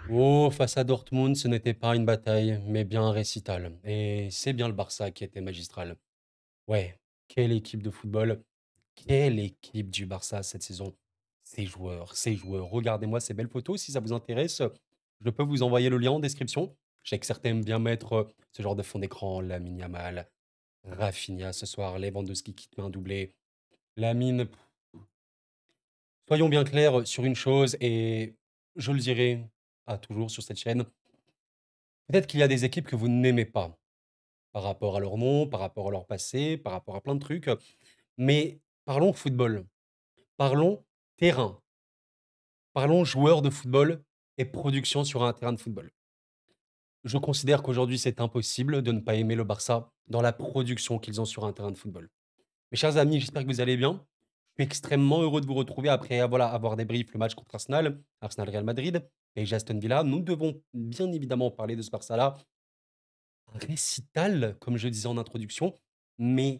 Oh, face à Dortmund, ce n'était pas une bataille, mais bien un récital. Et c'est bien le Barça qui était magistral. Ouais, quelle équipe de football, quelle équipe du Barça cette saison. Ces joueurs. Regardez-moi ces belles photos si ça vous intéresse. Je peux vous envoyer le lien en description. Je sais que certains aiment bien mettre ce genre de fond d'écran, Lamine Yamal, Rafinha ce soir, Lewandowski qui te met un doublé. Lamine, soyons bien clairs sur une chose, et je le dirai à toujours sur cette chaîne. Peut-être qu'il y a des équipes que vous n'aimez pas, par rapport à leur nom, par rapport à leur passé, par rapport à plein de trucs, mais parlons football, parlons terrain, parlons joueurs de football et production sur un terrain de football. Je considère qu'aujourd'hui, c'est impossible de ne pas aimer le Barça dans la production qu'ils ont sur un terrain de football. Mes chers amis, j'espère que vous allez bien. Je suis extrêmement heureux de vous retrouver après voilà, avoir débrief le match contre Arsenal, Arsenal-Real Madrid et Aston Villa. Nous devons bien évidemment parler de ce Barça-là. Un récital, comme je disais en introduction, mais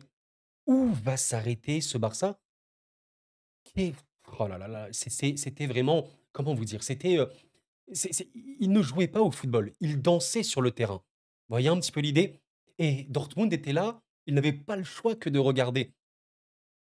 où va s'arrêter ce Barça? Qu'est Oh là là là, c'était vraiment comment vous dire? C'est ils ne jouaient pas au football, ils dansaient sur le terrain. Vous voyez un petit peu l'idée? Et Dortmund était là, ils n'avaient pas le choix que de regarder.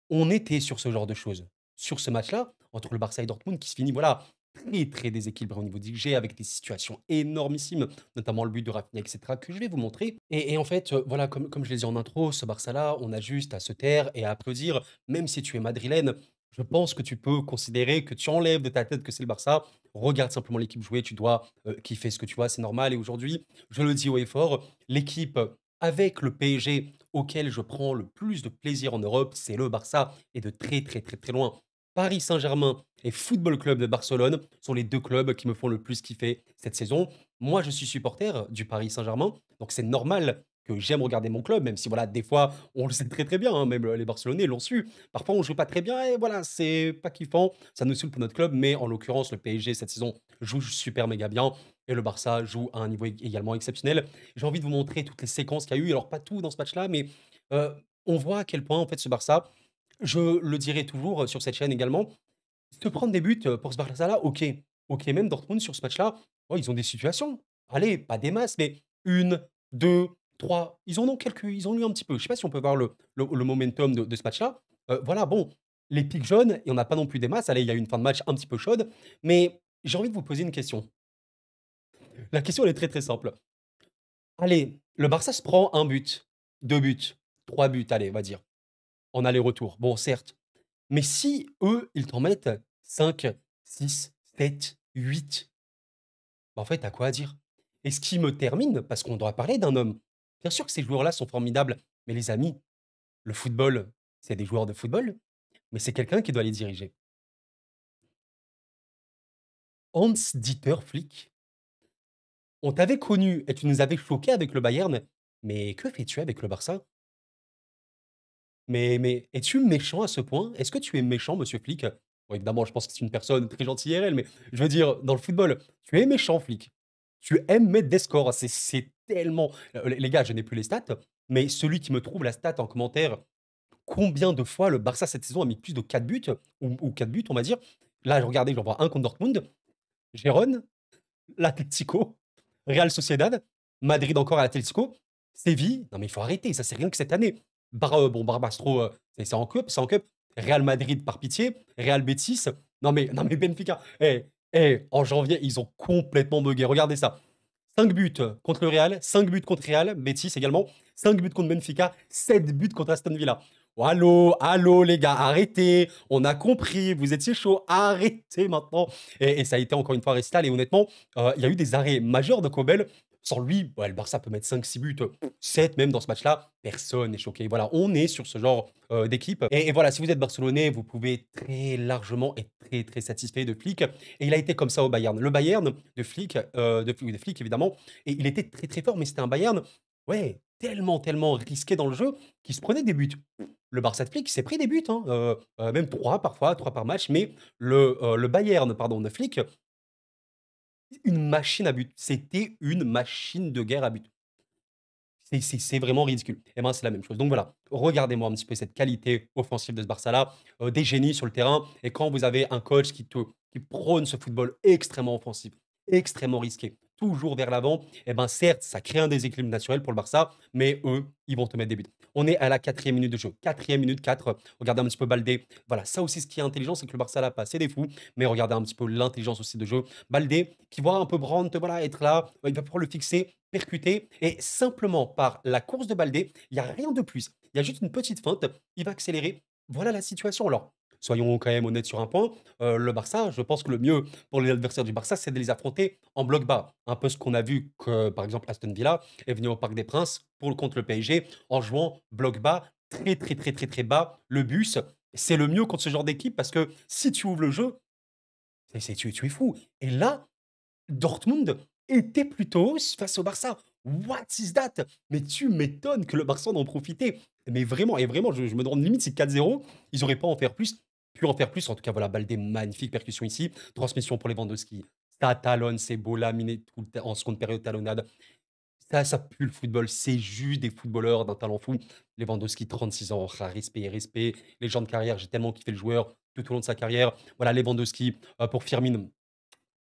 On était sur ce genre de choses. Sur ce match-là, entre le Barça et Dortmund qui se finit, voilà, très, très déséquilibré au niveau du jeu avec des situations énormissimes, notamment le but de Rafinha et cetera, que je vais vous montrer. Et en fait, voilà, comme je l'ai dit en intro, ce Barça-là, on a juste à se taire et à applaudir. Même si tu es madrilène, je pense que tu peux considérer que tu enlèves de ta tête que c'est le Barça. Regarde simplement l'équipe jouer, tu dois, kiffer ce que tu vois, c'est normal. Et aujourd'hui, je le dis haut et fort, l'équipe avec le PSG auquel je prends le plus de plaisir en Europe, c'est le Barça et de très, très, très, très loin. Paris Saint-Germain et Football Club de Barcelone sont les 2 clubs qui me font le plus kiffer cette saison. Moi, je suis supporter du Paris Saint-Germain, donc c'est normal que j'aime regarder mon club, même si voilà, des fois, on le sait très, très bien, hein, même les Barcelonais l'ont su. Parfois, on joue pas très bien et voilà, c'est pas kiffant, ça nous saoule pour notre club, mais en l'occurrence, le PSG cette saison joue super méga bien et le Barça joue à un niveau également exceptionnel. J'ai envie de vous montrer toutes les séquences qu'il y a eu. Alors, pas tout dans ce match-là, mais heu, on voit à quel point, en fait, ce Barça, je le dirai toujours sur cette chaîne également, se prendre des buts, pour ce Barça-là, OK. OK, même Dortmund sur ce match-là, oh, ils ont des situations. Allez, pas des masses, mais une, deux, trois. Ils en ont eu un petit peu. Je sais pas si on peut voir le momentum de ce match-là. Voilà, bon, les pics jaunes, il y en a pas non plus des masses. Allez, il y a eu une fin de match un petit peu chaude, mais j'ai envie de vous poser une question. La question, elle est très, très simple. Allez, le Barça se prend un but, 2 buts, 3 buts, allez, on va dire, en aller-retour. Bon, certes, mais si eux, ils t'en mettent 5, 6, 7, 8, bah, en fait, tu quoi à dire? Et ce qui me termine, parce qu'on doit parler d'un homme. Bien sûr que ces joueurs-là sont formidables, mais les amis, le football, c'est des joueurs de football, mais c'est quelqu'un qui doit les diriger. Hans-Dieter Flick, on t'avait connu et tu nous avais choqués avec le Bayern, mais que fais-tu avec le Barça? Mais es-tu méchant à ce point? Est-ce que tu es méchant, monsieur Flick? Bon, évidemment, je pense que c'est une personne très gentille IRL, mais je veux dire, dans le football, tu es méchant, Flick. Tu aimes mettre des scores. C'est tellement les gars, je n'ai plus les stats, mais celui qui me trouve la stat en commentaire, combien de fois le Barça cette saison a mis plus de 4 buts ou 4 buts, on va dire. Là, regardez, j'en vois un contre Dortmund, Gérone, l'Atlético, Real Sociedad, Madrid encore à l'Atlético, Séville. Non mais il faut arrêter, ça c'est rien que cette année. Bon, Barbastro, c'est en cup, c'est en cup. Real Madrid par pitié, Real Betis. Non mais Benfica. En janvier, ils ont complètement bugué. Regardez ça. 5 buts contre le Real, 5 buts contre Real, Betis également, 5 buts contre Benfica, 7 buts contre Aston Villa. Oh, allô, allô les gars, arrêtez, on a compris, vous étiez chaud, arrêtez maintenant. Et ça a été encore une fois un récital et honnêtement, il y a eu des arrêts majeurs de Kobel. Sans lui, ouais, le Barça peut mettre 5-6 buts, 7 même dans ce match-là. Personne n'est choqué. Voilà, on est sur ce genre d'équipe. Et voilà, si vous êtes barcelonais, vous pouvez très largement être très très satisfait de Flick. Et il a été comme ça au Bayern. Le Bayern de Flick, de Flick évidemment, et il était très très fort, mais c'était un Bayern, ouais, tellement tellement risqué dans le jeu qu'il se prenait des buts. Le Barça de Flick s'est pris des buts, hein, même 3 parfois, 3 par match, mais le Bayern, pardon, de Flick, une machine à but. C'était une machine de guerre à but. C'est vraiment ridicule. Et ben, c'est la même chose. Donc voilà, regardez-moi un petit peu cette qualité offensive de ce Barça-là, des génies sur le terrain et quand vous avez un coach qui prône ce football extrêmement offensif, extrêmement risqué, toujours vers l'avant. Et ben certes, ça crée un déséquilibre naturel pour le Barça, mais eux, ils vont te mettre des buts. On est à la 4e minute de jeu. 4e minute, 4. Regardez un petit peu Baldé. Voilà, ça aussi, ce qui est intelligent, c'est que le Barça l'a pas. C'est des fous, mais regardez un petit peu l'intelligence aussi de jeu. Baldé, qui voit un peu Brandt, voilà, être là, il va pouvoir le fixer, percuter, et simplement par la course de Baldé, il n'y a rien de plus. Il y a juste une petite feinte, il va accélérer. Voilà la situation. Alors, soyons quand même honnêtes sur un point. Le Barça, je pense que le mieux pour les adversaires du Barça, c'est de les affronter en bloc bas. Un peu ce qu'on a vu que, par exemple, Aston Villa est venu au Parc des Princes contre le PSG en jouant bloc bas, très, très, très, très, très bas. Le bus, c'est le mieux contre ce genre d'équipe parce que si tu ouvres le jeu, tu es fou. Et là, Dortmund était plutôt face au Barça. What is that? Mais tu m'étonnes que le Barça en profité. Mais vraiment, et vraiment, je me demande limite si 4-0, ils n'auraient pas en faire plus, pu en faire plus. En tout cas, voilà, Baldé, magnifique percussion ici. Transmission pour Lewandowski. Ça talonne, c'est beau, laminé tout en seconde période talonnade. Ça pue le football. C'est juste des footballeurs d'un talent fou. Lewandowski, 36 ans, respect, respect. Légende de carrière, j'ai tellement kiffé le joueur tout au long de sa carrière. Voilà, Lewandowski pour Firmine.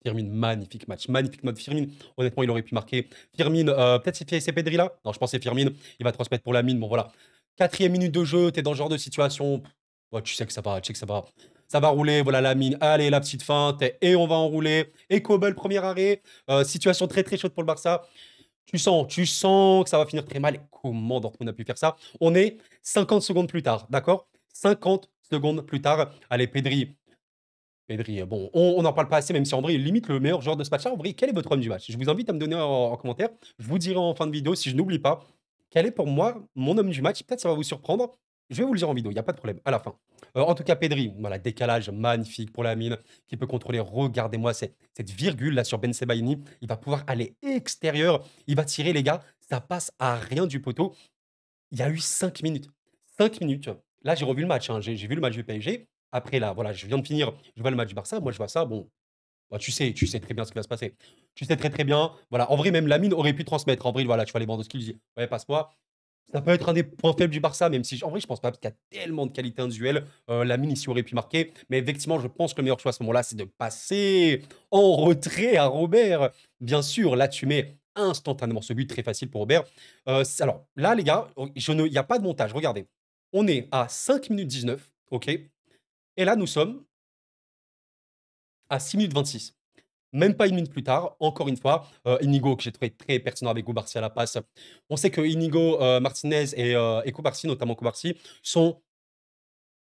Firmine, magnifique match, magnifique mode Firmine. Honnêtement, il aurait pu marquer. Firmine, peut-être c'est Pedri là? Non, je pense que c'est Firmine. Il va transmettre pour la mine. Bon, voilà. 4e minute de jeu, tu es dans ce genre de situation. Ouais, tu sais que ça va, tu sais que ça va. Ça va rouler, voilà la mine. Allez, la petite feinte. Et on va enrouler. Et Kobel, premier arrêt. Situation très très chaude pour le Barça. Tu sens que ça va finir très mal. Et comment Dortmund a pu faire ça? On est 50 secondes plus tard, d'accord? 50 secondes plus tard. Allez, Pedri, bon, on n'en parle pas assez, même si en vrai, il est limite le meilleur joueur de ce match-là. En vrai, quel est votre homme du match? Je vous invite à me donner en commentaire. Je vous dirai en fin de vidéo, si je n'oublie pas, quel est pour moi mon homme du match. Peut-être ça va vous surprendre. Je vais vous le dire en vidéo, il n'y a pas de problème, à la fin. En tout cas, Pedri, voilà, décalage magnifique pour la mine, qui peut contrôler. Regardez-moi cette virgule là sur Ben Sebaini. Il va pouvoir aller extérieur. Il va tirer, les gars. Ça passe à rien du poteau. Il y a eu 5 minutes. 5 minutes. Là, j'ai revu le match, hein. J'ai vu le match du PSG. Après, là, voilà, je viens de finir. Je vois le match du Barça. Moi, je vois ça. Bon, bah, tu sais très bien ce qui va se passer. Tu sais très, très bien. Voilà, en vrai, même Lamine aurait pu transmettre. En vrai, voilà, tu vois les bandes de skills. Il dit, ouais, passe-moi. Ça peut être un des points faibles du Barça, même si en vrai, je pense pas, parce qu'il y a tellement de qualité individuelle. Lamine ici aurait pu marquer. Mais effectivement, je pense que le meilleur choix à ce moment-là, c'est de passer en retrait à Robert. Bien sûr, là, tu mets instantanément ce but très facile pour Robert. Alors, là, les gars, il n'y a pas de montage. Regardez. On est à 5 minutes 19, OK? Et là, nous sommes à 6 minutes 26. Même pas une minute plus tard, encore une fois, Inigo, que j'ai trouvé très pertinent avec Cubarsí à la passe. On sait que Inigo, Martinez et Cubarsí, notamment Cubarsí, sont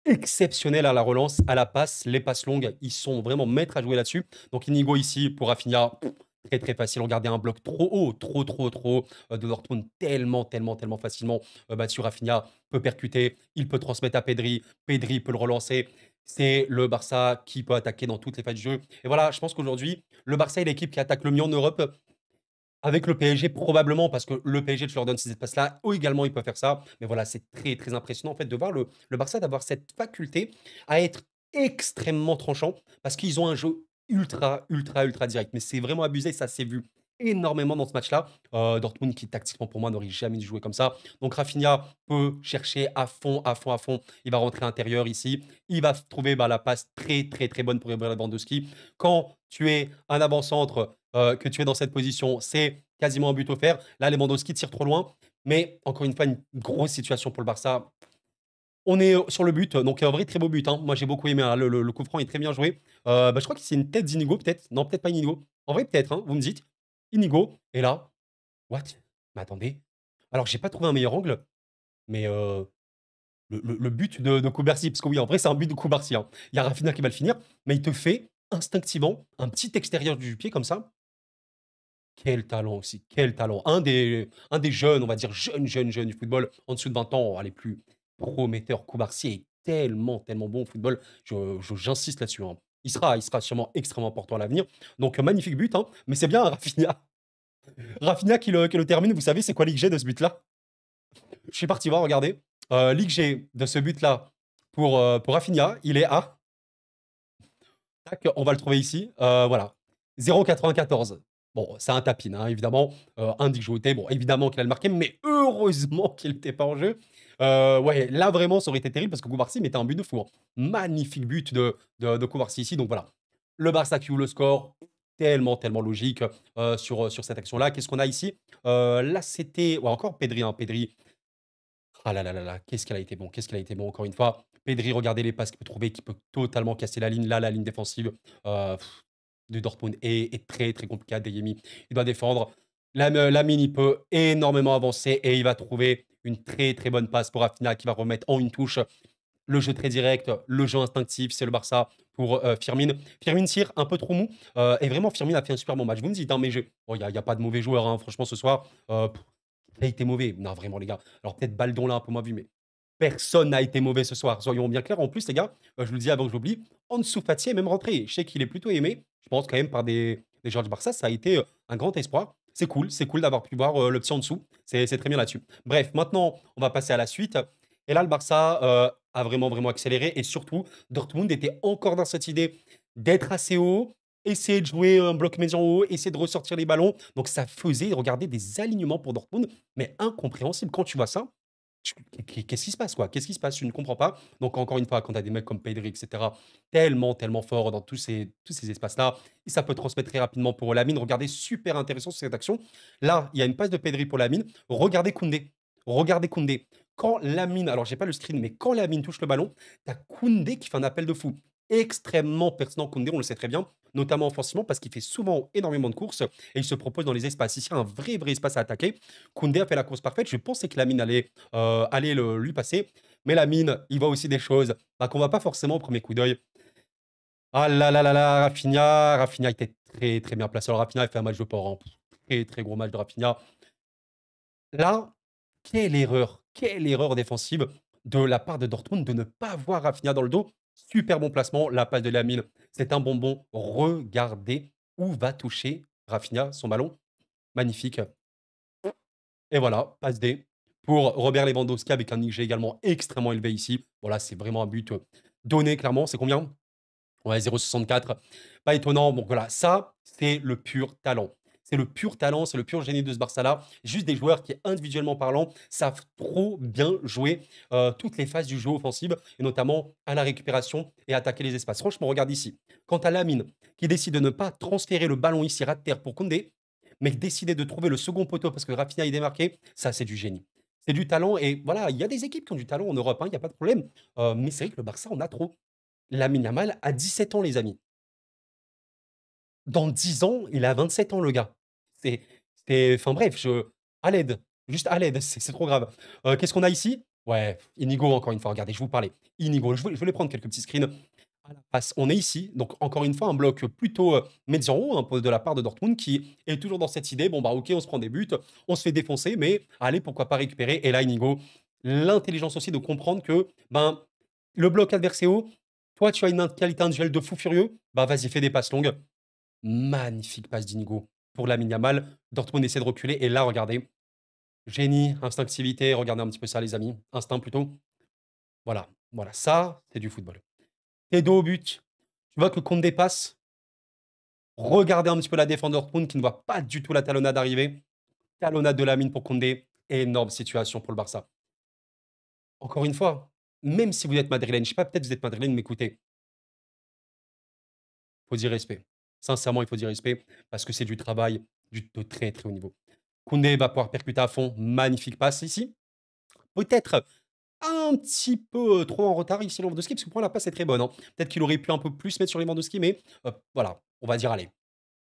exceptionnels à la relance, à la passe, les passes longues. Ils sont vraiment maîtres à jouer là-dessus. Donc Inigo ici pour Rafinha, très très facile. Regardez un bloc trop haut, trop trop trop haut de Dortmund, tellement tellement tellement facilement battu. Rafinha peut percuter, il peut transmettre à Pedri, Pedri peut le relancer. C'est le Barça qui peut attaquer dans toutes les phases du jeu. Et voilà, je pense qu'aujourd'hui, le Barça est l'équipe qui attaque le mieux en Europe. Avec le PSG, probablement, parce que le PSG, tu leur donnes ces espaces-là, eux également, ils peuvent faire ça. Mais voilà, c'est très, très impressionnant, en fait, de voir le Barça, d'avoir cette faculté à être extrêmement tranchant, parce qu'ils ont un jeu ultra, ultra, ultra direct. Mais c'est vraiment abusé, ça s'est vu énormément dans ce match-là. Dortmund, qui tactiquement, pour moi, n'aurait jamais dû jouer comme ça. Donc Rafinha peut chercher à fond, à fond, à fond. Il va rentrer à l'intérieur ici. Il va trouver la passe très, très, très bonne pour Robert Lewandowski. Quand tu es un avant-centre, que tu es dans cette position, c'est quasiment un but offert. Là, Lewandowski tire trop loin. Mais encore une fois, une grosse situation pour le Barça. On est sur le but, donc un vrai très beau but, hein. Moi, j'ai beaucoup aimé, hein. Le coup franc est très bien joué. Bah, je crois que c'est une tête d'Inigo, peut-être. Non, peut-être pas Inigo. En vrai, peut-être, hein, vous me dites. Inigo. Et là, what? Mais attendez. Alors, j'ai pas trouvé un meilleur angle, mais le but de Kubarsi, parce que oui, en vrai, c'est un but de Kubarsi, hein. Il y a Rafinha qui va le finir, mais il te fait instinctivement un petit extérieur du pied comme ça. Quel talent aussi, quel talent. Un des jeunes, on va dire jeunes du football, en dessous de 20 ans, les plus prometteurs. Koubarsi est tellement, tellement bon au football. J'insiste là-dessus, hein. Il sera sûrement extrêmement important à l'avenir. Donc, magnifique but, hein, mais c'est bien Rafinha. Rafinha qui le termine. Vous savez, c'est quoi l'XG de ce but-là? Je suis parti voir, regardez. L'XG de ce but-là pour Rafinha, il est à. Tac, on va le trouver ici. Voilà. 0,94. Bon, c'est un tapin, hein, évidemment. Un joué. Bon, évidemment qu'il a le marqué, mais heureusement qu'il n'était pas en jeu. Ouais, là, vraiment, ça aurait été terrible parce que Koubarsi mettait un but de fou, hein. Magnifique but de Koubarsi ici. Donc voilà. Le Barça qui ouvre le score. tellement, tellement logique, sur cette action-là. Qu'est-ce qu'on a ici? Là, c'était ouais, encore Pedri, hein, Pedri. Ah là là là là, qu'est-ce qu'elle a été bon, qu'est-ce qu'elle a été bon encore une fois. Pedri, regardez les passes qu'il peut trouver, qui peut totalement casser la ligne. Là, la ligne défensive, heu, de Dortmund est très, très compliquée. Adeyemi, il doit défendre. Lamine, il peut énormément avancer et il va trouver une très, très bonne passe pour Rafinha qui va remettre en une touche. Le jeu très direct, le jeu instinctif, c'est le Barça pour, Firmin. Firmin tire un peu trop mou, et vraiment Firmin a fait un super bon match. Vous me dites, hein, mais bon, il y a pas de mauvais joueurs, hein, franchement ce soir, il a été mauvais. Non, vraiment les gars. Alors peut-être Baldon là un peu moins vu, mais personne n'a été mauvais ce soir, soyons bien clairs. En plus les gars, je vous le dis avant que je l'oublie, Ansu Fati est même rentré. Je sais qu'il est plutôt aimé, je pense quand même par des joueurs du Barça, ça a été, un grand espoir. C'est cool d'avoir pu voir, le petit en dessous. C'est très bien là-dessus. Bref, maintenant, on va passer à la suite et là, le Barça, a vraiment, vraiment accéléré et surtout, Dortmund était encore dans cette idée d'être assez haut, essayer de jouer un bloc médian haut, essayer de ressortir les ballons. Donc ça faisait, regardez, des alignements pour Dortmund, mais incompréhensible. Quand tu vois ça, qu'est-ce qui se passe, quoi? Qu'est-ce qui se passe? Tu ne comprends pas. Donc encore une fois, quand tu as des mecs comme Pedri, et cetera, tellement, tellement forts dans tous ces espaces-là, et ça peut transmettre très rapidement pour Lamine. Regardez, super intéressant sur cette action. Là, il y a une passe de Pedri pour Lamine. Regardez Koundé. Regardez Koundé. Quand Lamine, alors j'ai pas le screen, mais quand Lamine touche le ballon, tu as Koundé qui fait un appel de fou. Extrêmement pertinent, Koundé, on le sait très bien, notamment offensivement, parce qu'il fait souvent énormément de courses et il se propose dans les espaces. Ici, un vrai, vrai espace à attaquer. Koundé a fait la course parfaite. Je pensais que Lamine allait lui passer. Mais Lamine, il voit aussi des choses bah, qu'on ne voit pas forcément au premier coup d'œil. Ah là là là là, Rafinha. Rafinha était très, très bien placé. Alors, Rafinha a fait un match de port, hein. Très, très gros match de Rafinha. Là, quelle erreur défensive de la part de Dortmund de ne pas voir Rafinha dans le dos. Super bon placement, la passe de Lamine, c'est un bonbon. Regardez où va toucher Rafinha, son ballon. Magnifique. Et voilà, passe D pour Robert Lewandowski avec un XG également extrêmement élevé ici. Voilà, c'est vraiment un but donné, clairement. C'est combien? Ouais, 0,64. Pas étonnant. Donc voilà, ça, c'est le pur talent. C'est le pur talent, c'est le pur génie de ce Barça-là. Juste des joueurs qui, individuellement parlant, savent trop bien jouer toutes les phases du jeu offensif, et notamment à la récupération et attaquer les espaces. Franchement, regarde ici. Quant à Lamine, qui décide de ne pas transférer le ballon ici ras de terre pour Koundé, mais décider de trouver le second poteau parce que Rafinha est démarqué, ça, c'est du génie. C'est du talent et voilà, il y a des équipes qui ont du talent en Europe, hein, il n'y a pas de problème. Mais c'est vrai que le Barça en a trop. Lamine Yamal a 17 ans, les amis. Dans 10 ans, il a 27 ans, le gars. C'est enfin bref, à l'aide, juste à l'aide, c'est trop grave. Qu'est-ce qu'on a ici? Ouais, Inigo, encore une fois, regardez, je vous parlais. Inigo, je voulais prendre quelques petits screens. À la passe, on est ici, donc encore une fois, un bloc plutôt médian haut hein, de la part de Dortmund qui est toujours dans cette idée, bon bah ok, on se prend des buts, on se fait défoncer, mais allez, pourquoi pas récupérer. Et là, Inigo, l'intelligence aussi de comprendre que ben, le bloc adverse est haut, toi tu as une qualité individuelle de fou furieux, bah vas-y, fais des passes longues. Magnifique passe d'Inigo pour Lamine Yamal. Dortmund essaie de reculer. Et là, regardez, génie, instinctivité. Regardez un petit peu ça, les amis. Instinct plutôt. Voilà, voilà, ça, c'est du football. Et dos au but. Tu vois que Koundé passe. Regardez un petit peu la défense de Dortmund qui ne voit pas du tout la talonnade arriver. Talonnade de Lamine pour Koundé. Énorme situation pour le Barça. Encore une fois, même si vous êtes madrilène, je sais pas, peut-être vous êtes madrilène, mais écoutez, il faut dire respect. Sincèrement, il faut dire respect parce que c'est du travail de très très haut niveau. Koundé va pouvoir percuter à fond. Magnifique passe ici. Peut-être un petit peu trop en retard ici Lewandowski, parce que pour la passe est très bonne, hein. Peut-être qu'il aurait pu un peu plus mettre sur Lewandowski, mais voilà, on va dire allez.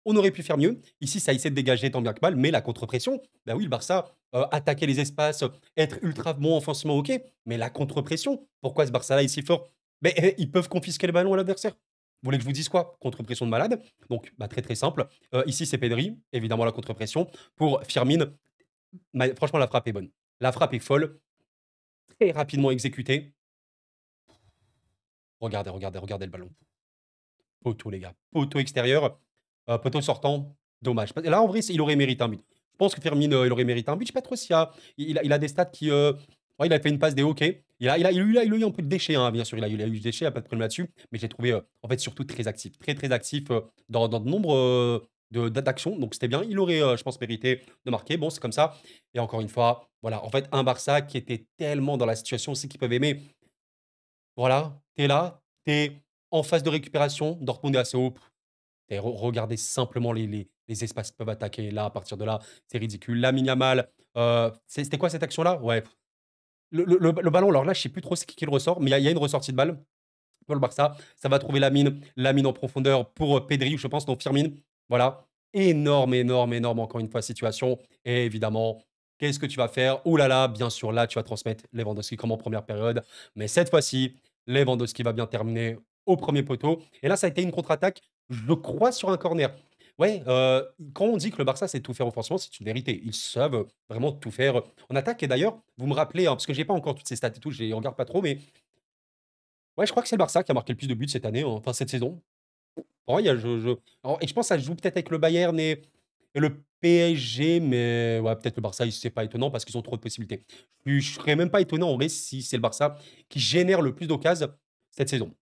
On aurait pu faire mieux. Ici, ça essaie de dégager tant bien que mal, mais la contre-pression, bah oui, le Barça, attaquer les espaces, être ultra bon offensivement, ok, mais la contre-pression, pourquoi ce Barça-là est si fort? Mais ils peuvent confisquer le ballon à l'adversaire. Vous voulez que je vous dise quoi? Contre-pression de malade. Donc, bah, très très simple. Ici, c'est Pedri, évidemment la contre-pression. Pour Firmin, franchement, la frappe est bonne. La frappe est folle, très rapidement exécutée. Regardez, regardez, regardez le ballon. Poteau, les gars. Poteau extérieur, poteau sortant. Dommage. Là, en vrai, il aurait mérité un but. Je pense que Firmine, il aurait mérité un but. Je sais pas trop s'il a, il a des stats qui. Ouais, il a fait une passe des OK. Il a eu un peu de déchets, hein, bien sûr. Il a eu des déchets, il n'y a pas de problème là-dessus. Mais j'ai trouvé, en fait, surtout très actif. Très, très actif dans de nombre d'actions. Donc, c'était bien. Il aurait, je pense, mérité de marquer. Bon, c'est comme ça. Et encore une fois, voilà. En fait, un Barça qui était tellement dans la situation aussi qu'ils peuvent aimer. Voilà, tu es là, tu es en phase de récupération, Dortmund est assez haut. Regardez simplement les espaces qui peuvent attaquer. Là, à partir de là, c'est ridicule. Lamine Yamal, c'était quoi cette action-là? Ouais, le ballon, alors là, je sais plus trop c'est qui le ressort, mais il y a une ressortie de balle pour le Barça. Ça va trouver Lamine en profondeur pour Pedri, je pense, non, Firmine. Voilà. Énorme, énorme, énorme, encore une fois, situation. Et évidemment, qu'est-ce que tu vas faire? Ouh là là, bien sûr, là, tu vas transmettre Lewandowski comme en première période. Mais cette fois-ci, Lewandowski va bien terminer au premier poteau. Et là, ça a été une contre-attaque, je crois, sur un corner. Ouais, quand on dit que le Barça sait tout faire offensivement, c'est une vérité. Ils savent vraiment tout faire en attaque. Et d'ailleurs, vous me rappelez, hein, parce que j'ai pas encore toutes ces stats et tout, je les regarde pas trop, mais ouais, je crois que c'est le Barça qui a marqué le plus de buts cette année, hein, enfin cette saison. Oh, il y a, et je pense que ça se joue peut-être avec le Bayern et le PSG, mais ouais, peut-être le Barça, c'est pas étonnant parce qu'ils ont trop de possibilités. Je serais même pas étonnant en vrai si c'est le Barça qui génère le plus d'occasions cette saison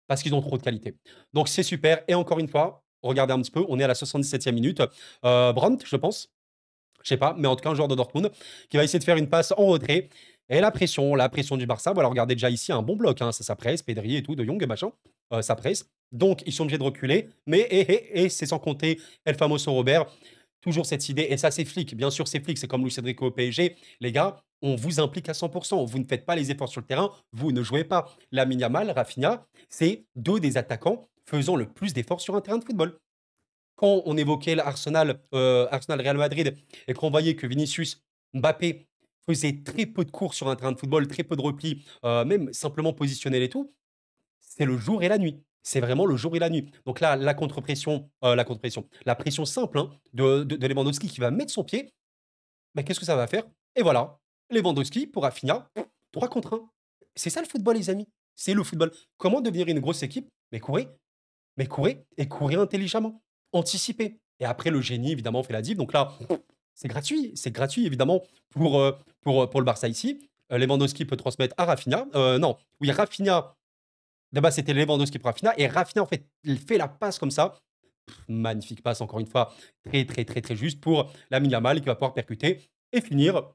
parce qu'ils ont trop de qualité. Donc c'est super. Et encore une fois, regardez un petit peu, on est à la 77e minute. Brandt, je pense, je sais pas, mais en tout cas, un joueur de Dortmund qui va essayer de faire une passe en retrait. Et la pression du Barça. Voilà, regardez déjà ici un bon bloc, hein, ça presse, Pedri et tout, De Jong et machin, ça presse. Donc, ils sont obligés de reculer. Mais, et c'est sans compter El Famoso Robert. Toujours cette idée, et ça, c'est flic. Bien sûr, c'est flic. C'est comme Luis Enrique au PSG. Les gars, on vous implique à 100%. Vous ne faites pas les efforts sur le terrain. Vous ne jouez pas. Lamine Yamal, Rafinha, c'est deux des attaquants faisant le plus d'efforts sur un terrain de football. Quand on évoquait l'Arsenal, Arsenal-Real Madrid et qu'on voyait que Vinicius, Mbappé faisaient très peu de courses sur un terrain de football, très peu de replis, même simplement positionnels et tout, c'est le jour et la nuit. C'est vraiment le jour et la nuit. Donc là, la pression simple, hein, de Lewandowski qui va mettre son pied, bah, qu'est-ce que ça va faire? Et voilà, Lewandowski pour Rafinha, 3 contre 1. C'est ça le football, les amis. C'est le football. Comment devenir une grosse équipe? Mais courez et courez intelligemment. Anticipez. Et après, le génie, évidemment, fait la div. Donc là, c'est gratuit. C'est gratuit, évidemment, pour le Barça ici. Lewandowski peut transmettre à Rafinha. Non, oui, Rafinha. D'abord, c'était Lewandowski pour Rafinha. Et Rafinha, en fait, il fait la passe comme ça. Magnifique passe, encore une fois. Très, très, très, très juste pour Lamine Yamal qui va pouvoir percuter et finir.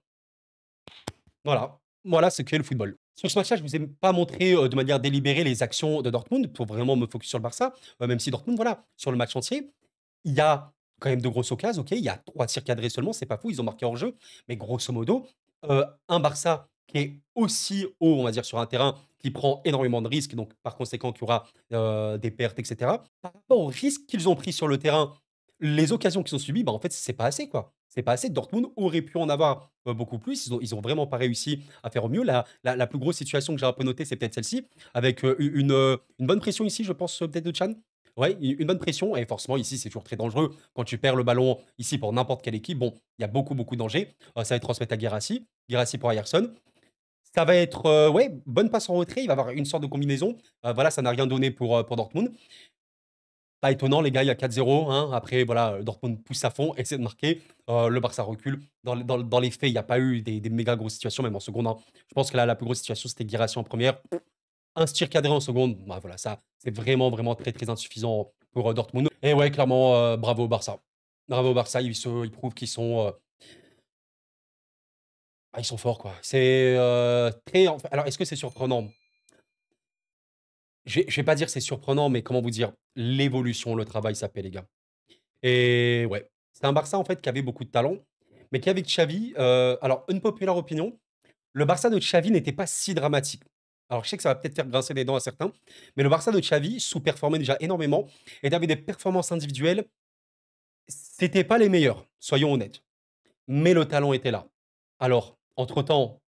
Voilà. Voilà ce qu'est le football. Sur ce match-là, je ne vous ai pas montré de manière délibérée les actions de Dortmund pour vraiment me focus sur le Barça. Même si Dortmund, voilà, sur le match entier, il y a quand même de grosses occasions, OK, il y a 3 tirs cadrés seulement, c'est pas fou, ils ont marqué hors jeu, mais grosso modo, un Barça qui est aussi haut, on va dire, sur un terrain qui prend énormément de risques, donc par conséquent, qu'il y aura, des pertes et cetera. Par rapport aux risques qu'ils ont pris sur le terrain, les occasions qu'ils ont subies, bah, en fait, c'est pas assez, quoi. C'est pas assez. Dortmund aurait pu en avoir, beaucoup plus. Ils ont vraiment pas réussi à faire au mieux. La plus grosse situation que j'ai un peu notée, c'est peut-être celle-ci, avec, une bonne pression ici, je pense, peut-être de Chan. Ouais, une bonne pression et forcément ici, c'est toujours très dangereux quand tu perds le ballon ici pour n'importe quelle équipe. Bon, il y a beaucoup, beaucoup de dangers. Ça va être transmettre à Guirassy. Guirassy pour Ayerson. Ça va être, ouais, bonne passe en retrait. Il va avoir une sorte de combinaison. Voilà, ça n'a rien donné pour Dortmund. Pas étonnant, les gars, il y a 4-0, hein. Après, voilà, Dortmund pousse à fond, essaie de marquer. Le Barça recule. Dans les faits, il n'y a pas eu des méga grosses situations, même en seconde, hein. Je pense que là, la plus grosse situation, c'était Guirassy en première. Un tir cadré en seconde, bah, voilà, ça, c'est vraiment, vraiment très, très insuffisant pour Dortmund. Et ouais, clairement, bravo au Barça. Bravo au Barça, ils prouvent qu'ils sont, ils sont forts, quoi. C'est très. Alors, est-ce que c'est surprenant? Je vais pas dire c'est surprenant, mais comment vous dire? L'évolution, le travail, ça paie, les gars. Et ouais, c'est un Barça, en fait, qui avait beaucoup de talent, mais qui, avec Xavi, alors, unpopular opinion, le Barça de Xavi n'était pas si dramatique. Alors, je sais que ça va peut-être faire grincer les dents à certains, mais le Barça de Xavi sous-performait déjà énormément et il avait des performances individuelles, c'était pas les meilleures, soyons honnêtes, mais le talent était là. Alors, entre-temps,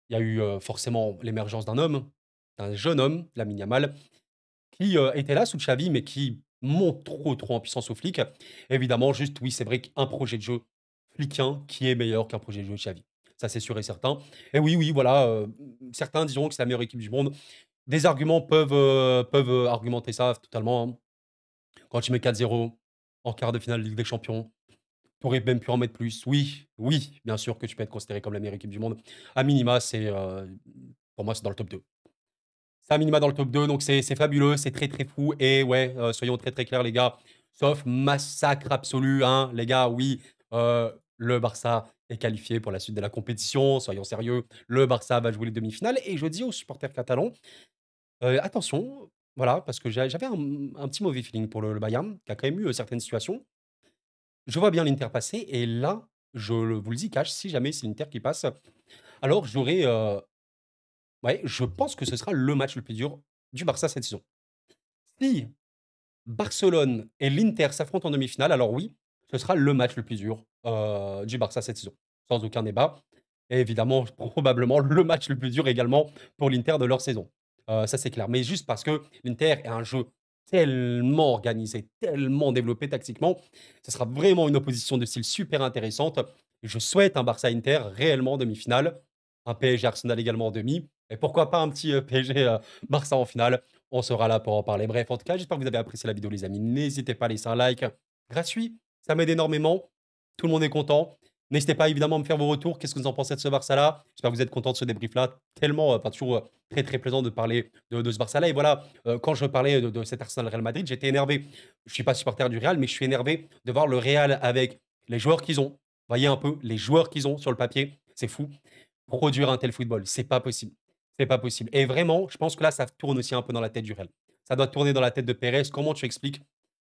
il y a eu, forcément l'émergence d'un jeune homme, Lamine Yamal, qui, était là sous Xavi, mais qui monte trop, trop en puissance au flic. Évidemment, juste, oui, c'est vrai qu'un projet de jeu fliquien qui est meilleur qu'un projet de jeu de Xavi. Ça, c'est sûr et certain. Et oui, oui, voilà, certains diront que c'est la meilleure équipe du monde. Des arguments peuvent argumenter ça totalement, hein. Quand tu mets 4-0 en quart de finale de Ligue des Champions, tu aurais même pu en mettre plus. Oui, oui, bien sûr que tu peux être considéré comme la meilleure équipe du monde. À minima, pour moi, c'est dans le top 2. C'est à minima dans le top 2, donc c'est fabuleux, c'est très, très fou et ouais, soyons très, très clairs les gars, sauf massacre absolu, hein, les gars, oui, le Barça est qualifié pour la suite de la compétition, soyons sérieux. Le Barça va jouer les demi-finales et je dis aux supporters catalans, attention, voilà, parce que j'avais un petit mauvais feeling pour le Bayern, qui a quand même eu, certaines situations. Je vois bien l'Inter passer et là, vous le dis cash, si jamais c'est l'Inter qui passe, alors j'aurais, ouais, je pense que ce sera le match le plus dur du Barça cette saison. Si Barcelone et l'Inter s'affrontent en demi-finale, alors oui, ce sera le match le plus dur, du Barça cette saison, sans aucun débat et évidemment, probablement le match le plus dur également pour l'Inter de leur saison. Ça, c'est clair. Mais juste parce que l'Inter est un jeu tellement organisé, tellement développé tactiquement, ce sera vraiment une opposition de style super intéressante. Je souhaite un Barça-Inter réellement en demi-finale, un PSG-Arsenal également en demi et pourquoi pas un petit, PSG, Barça en finale. On sera là pour en parler. Bref, en tout cas, j'espère que vous avez apprécié la vidéo, les amis. N'hésitez pas à laisser un like gratuit, ça m'aide énormément. Tout le monde est content. N'hésitez pas évidemment à me faire vos retours. Qu'est-ce que vous en pensez de ce Barça-là? J'espère que vous êtes content de ce débrief-là. Tellement, enfin, toujours très très plaisant de parler de ce Barça-là. Et voilà, quand je parlais de cet Arsenal-Real Madrid, j'étais énervé. Je suis pas supporter du Real, mais je suis énervé de voir le Real avec les joueurs qu'ils ont. Voyez un peu les joueurs qu'ils ont sur le papier. C'est fou. Produire un tel football, c'est pas possible. C'est pas possible. Et vraiment, je pense que là, ça tourne aussi un peu dans la tête du Real. Ça doit tourner dans la tête de Pérez. Comment tu expliques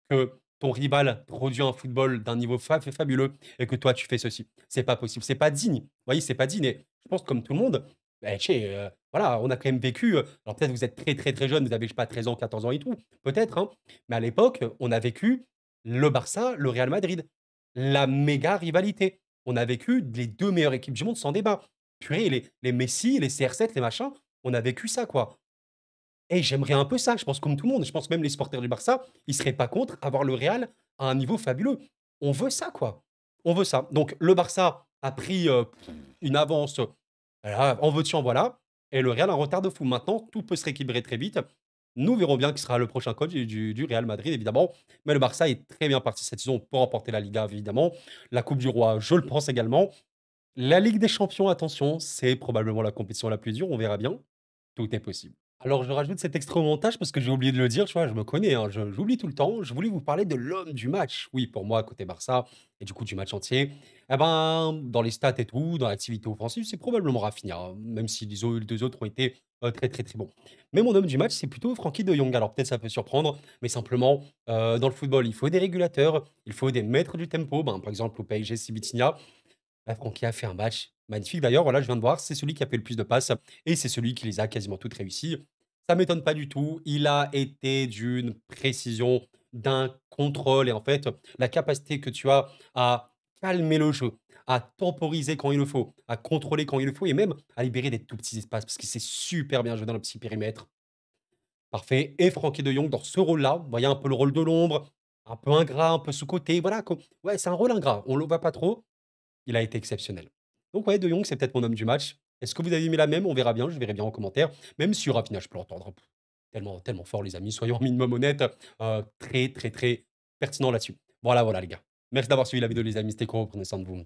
que ton rival produit un football d'un niveau fabuleux et que toi, tu fais ceci? C'est pas possible. C'est pas digne. Vous voyez, c'est pas digne. Et je pense, comme tout le monde, bah, tu sais, voilà, on a quand même vécu. Alors peut-être vous êtes très, très, très jeune, vous avez, je sais pas, 13 ans, 14 ans et tout, peut-être, hein. Mais à l'époque, on a vécu le Barça, le Real Madrid, la méga rivalité. On a vécu les deux meilleures équipes du monde sans débat. Purée, les Messi, les CR7, les machins, on a vécu ça, quoi. Et j'aimerais un peu ça, je pense comme tout le monde. Je pense même les supporters du Barça, ils seraient pas contre avoir le Real à un niveau fabuleux. On veut ça, quoi. On veut ça. Donc le Barça a pris, une avance, voilà, en veux-tu, en voilà et le Real en retard de fou. Maintenant, tout peut se rééquilibrer très vite. Nous verrons bien qui sera le prochain coach du Real Madrid, évidemment. Mais le Barça est très bien parti cette saison pour remporter la Liga, évidemment. La Coupe du Roi, je le pense également. La Ligue des champions, attention, c'est probablement la compétition la plus dure, on verra bien. Tout est possible. Alors, je rajoute cet extrait au montage parce que j'ai oublié de le dire, tu vois? Je me connais, hein, j'oublie tout le temps. Je voulais vous parler de l'homme du match. Oui, pour moi, côté Barça et du coup du match entier. Eh ben, dans les stats et tout, dans l'activité offensive, c'est probablement Rafinha, hein, même si les 2 autres ont été, très, très, très bons. Mais mon homme du match, c'est plutôt Frenkie de Jong. Alors peut-être ça peut surprendre, mais simplement, dans le football, il faut des régulateurs, il faut des maîtres du tempo. Ben, par exemple, au PSG, c'est Vitinha. Bah, Francky a fait un match magnifique. D'ailleurs, voilà, je viens de voir, c'est celui qui a fait le plus de passes et c'est celui qui les a quasiment toutes réussies. Ça m'étonne pas du tout. Il a été d'une précision, d'un contrôle et en fait, la capacité que tu as à calmer le jeu, à temporiser quand il le faut, à contrôler quand il le faut et même à libérer des tout petits espaces parce que c'est super bien joué dans le petit périmètre. Parfait. Et Francky de Jong dans ce rôle-là, vous voyez un peu le rôle de l'ombre, un peu ingrat, un peu sous-coté, voilà. Ouais, c'est un rôle ingrat. On le voit pas trop, il a été exceptionnel. Donc ouais, De Jong, c'est peut-être mon homme du match. Est-ce que vous avez aimé la même? On verra bien, je verrai bien en commentaire. Même si Rafinha, je peux l'entendre. Tellement, tellement fort, les amis. Soyons un minimum honnêtes. Très, très, très pertinent là-dessus. Voilà, voilà, les gars. Merci d'avoir suivi la vidéo, les amis. C'était cool. Prenez soin de vous.